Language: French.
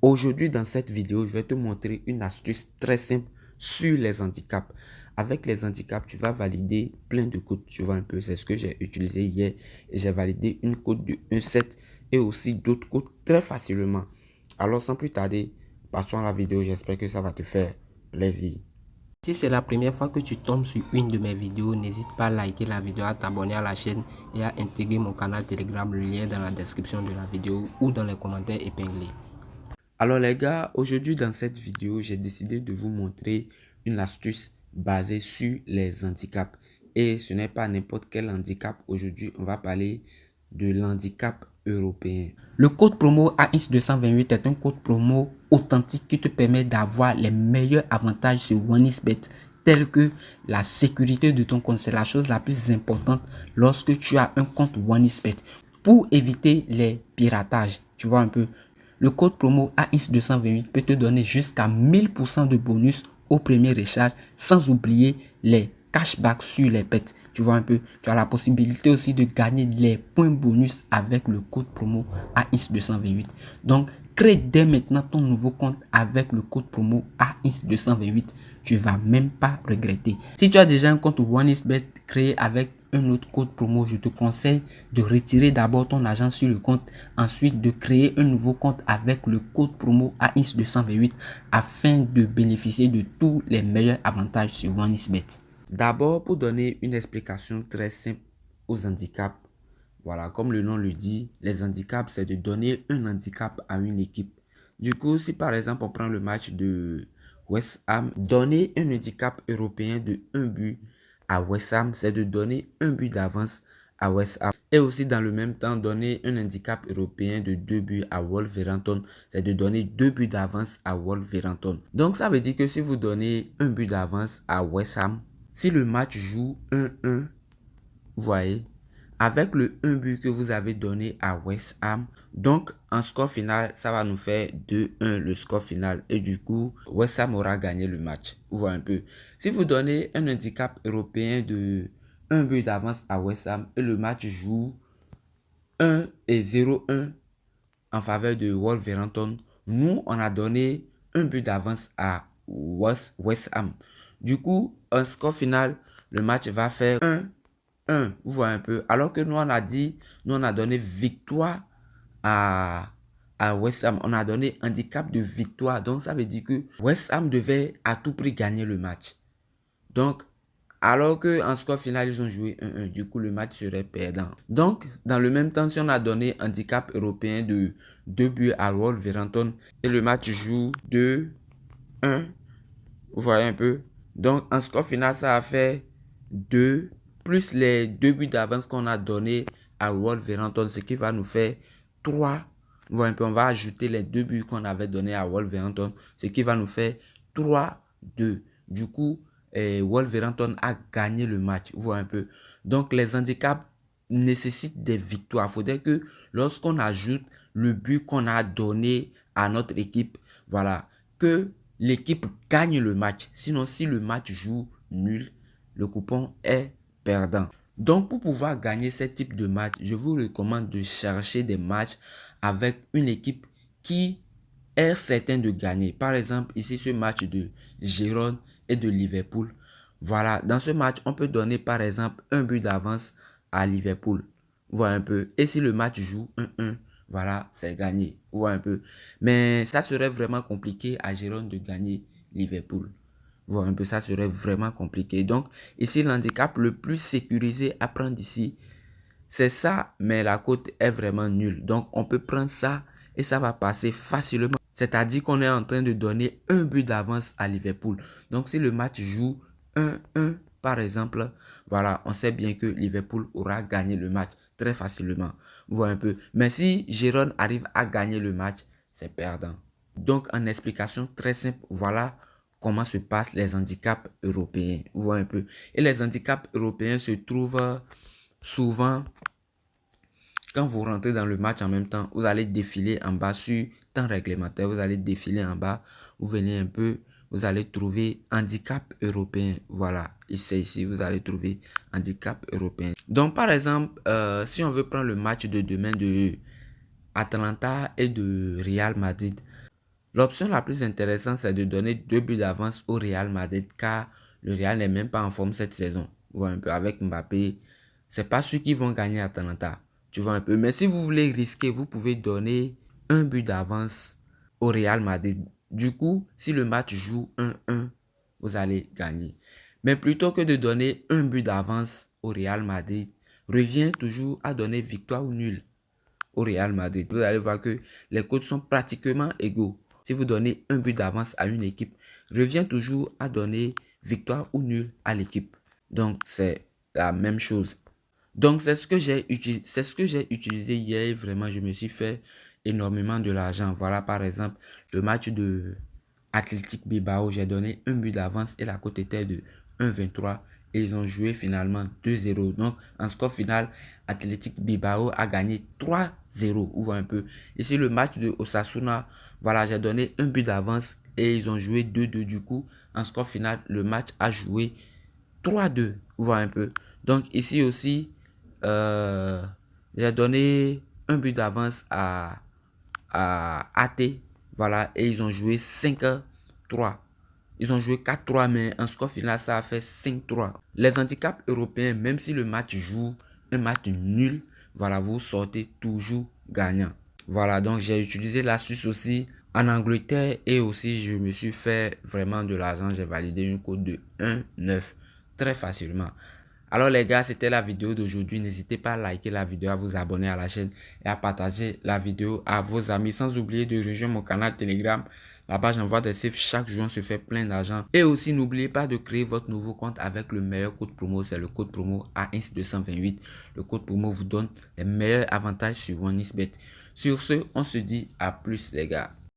Aujourd'hui, dans cette vidéo, je vais te montrer une astuce très simple sur les handicaps. Avec les handicaps, tu vas valider plein de codes. Tu vois un peu, c'est ce que j'ai utilisé hier. Et j'ai validé une code de 1.7 et aussi d'autres codes très facilement. Alors, sans plus tarder, passons à la vidéo. J'espère que ça va te faire plaisir. Si c'est la première fois que tu tombes sur une de mes vidéos, n'hésite pas à liker la vidéo, à t'abonner à la chaîne et à intégrer mon canal Telegram, le lien dans la description de la vidéo ou dans les commentaires épinglés. Alors les gars, aujourd'hui dans cette vidéo, j'ai décidé de vous montrer une astuce basée sur les handicaps. Et ce n'est pas n'importe quel handicap. Aujourd'hui, on va parler de l'handicap européen. Le code promo AX228 est un code promo authentique qui te permet d'avoir les meilleurs avantages sur OneXBet, tels que la sécurité de ton compte. C'est la chose la plus importante lorsque tu as un compte OneXBet. Pour éviter les piratages, tu vois un peu, le code promo AX228 peut te donner jusqu'à 1000% de bonus au premier recharge, sans oublier les cashbacks sur les bêtes. Tu vois un peu, tu as la possibilité aussi de gagner les points bonus avec le code promo AX228. Donc, crée dès maintenant ton nouveau compte avec le code promo AX228. Tu vas même pas regretter. Si tu as déjà un compte OneXBet créé avec un autre code promo, je te conseille de retirer d'abord ton argent sur le compte, ensuite de créer un nouveau compte avec le code promo AX228 afin de bénéficier de tous les meilleurs avantages sur OneXBet. D'abord, pour donner une explication très simple aux handicaps, voilà, comme le nom le dit, les handicaps, c'est de donner un handicap à une équipe. Du coup, si par exemple on prend le match de West Ham, donner un handicap européen de 1 but à West Ham, c'est de donner un but d'avance à West Ham. Et aussi dans le même temps, donner un handicap européen de 2 buts à Wolverhampton, c'est de donner 2 buts d'avance à Wolverhampton. Donc ça veut dire que si vous donnez un but d'avance à West Ham, si le match joue 1-1, vous voyez, avec le 1 but que vous avez donné à West Ham, donc en score final, ça va nous faire 2-1 le score final. Et du coup, West Ham aura gagné le match. Vous voyez un peu. Si vous donnez un handicap européen de 1 but d'avance à West Ham et le match joue 1 et 0-1 en faveur de Wolverhampton, nous, on a donné un but d'avance à West Ham. Du coup, un score final, le match va faire 1-1. Vous voyez un peu. Alors que nous, on a dit, nous, on a donné victoire à West Ham. On a donné handicap de victoire. Donc, ça veut dire que West Ham devait à tout prix gagner le match. Donc, alors qu'en score final, ils ont joué 1-1. Du coup, le match serait perdant. Donc, dans le même temps, si on a donné handicap européen de 2 buts à Wolverhampton et le match joue 2-1, vous voyez un peu. Donc, en score final, ça a fait 2 plus les 2 buts d'avance qu'on a donné à Wolverhampton, ce qui va nous faire 3. Vous voyez un peu, on va ajouter les 2 buts qu'on avait donnés à Wolverhampton, ce qui va nous faire 3-2. Du coup, Wolverhampton a gagné le match. Vous voyez un peu. Donc, les handicaps nécessitent des victoires. Il faudrait que lorsqu'on ajoute le but qu'on a donné à notre équipe, voilà, que l'équipe gagne le match. Sinon, si le match joue nul, le coupon est perdant. Donc, pour pouvoir gagner ce type de match, je vous recommande de chercher des matchs avec une équipe qui est certaine de gagner. Par exemple, ici, ce match de Girona et de Liverpool. Voilà, dans ce match, on peut donner par exemple un but d'avance à Liverpool. Voilà un peu. Et si le match joue 1-1, voilà, c'est gagné. Voilà un peu. Mais ça serait vraiment compliqué à Girona de gagner Liverpool. Voilà un peu, ça serait vraiment compliqué. Donc, ici, l'handicap le plus sécurisé à prendre ici, c'est ça, mais la cote est vraiment nulle. Donc, on peut prendre ça et ça va passer facilement. C'est-à-dire qu'on est en train de donner un but d'avance à Liverpool. Donc, si le match joue 1-1, par exemple, voilà, on sait bien que Liverpool aura gagné le match très facilement. Vous voyez un peu. Mais si Girona arrive à gagner le match, c'est perdant. Donc, en explication très simple, voilà comment se passent les handicaps européens. Vous voyez un peu. Et les handicaps européens se trouvent souvent quand vous rentrez dans le match en même temps. Vous allez défiler en bas sur temps réglementaire. Vous allez défiler en bas. Vous venez un peu. Vous allez trouver handicap européen. Voilà. Ici, vous allez trouver handicap européen. Donc, par exemple, si on veut prendre le match de demain de Atalanta et de Real Madrid. L'option la plus intéressante, c'est de donner 2 buts d'avance au Real Madrid, car le Real n'est même pas en forme cette saison. Vous voyez un peu, avec Mbappé, c'est pas ceux qui vont gagner à Atalanta. Tu vois un peu. Mais si vous voulez risquer, vous pouvez donner un but d'avance au Real Madrid. Du coup, si le match joue 1-1, vous allez gagner. Mais plutôt que de donner un but d'avance au Real Madrid, revient toujours à donner victoire ou nul au Real Madrid. Vous allez voir que les cotes sont pratiquement égaux. Si vous donnez un but d'avance à une équipe, revient toujours à donner victoire ou nul à l'équipe. Donc, c'est la même chose. Donc, c'est ce que j'ai utilisé hier et vraiment, je me suis fait énormément de l'argent. Voilà, par exemple, le match de Athletic Bilbao, j'ai donné un but d'avance et la cote était de 1,23 et ils ont joué finalement 2-0. Donc, en score final, Athletic Bilbao a gagné 3-0. Ouvre un peu. Ici, le match de Osasuna, voilà, j'ai donné un but d'avance et ils ont joué 2-2. Du coup, en score final, le match a joué 3-2. Ouvre un peu. Donc, ici aussi, j'ai donné un but d'avance à AT. Voilà, et ils ont joué 5-3. Ils ont joué 4-3, mais en score final, ça a fait 5-3. Les handicaps européens, même si le match joue un match nul, voilà, vous sortez toujours gagnant. Voilà, donc j'ai utilisé l'astuce aussi en Angleterre et aussi je me suis fait vraiment de l'argent. J'ai validé une cote de 1,9 très facilement. Alors les gars, c'était la vidéo d'aujourd'hui. N'hésitez pas à liker la vidéo, à vous abonner à la chaîne et à partager la vidéo à vos amis. Sans oublier de rejoindre mon canal Telegram. Là-bas, j'envoie des chiffres chaque jour, on se fait plein d'argent. Et aussi, n'oubliez pas de créer votre nouveau compte avec le meilleur code promo. C'est le code promo AINS228. Le code promo vous donne les meilleurs avantages sur OneXBet. Sur ce, on se dit à plus les gars.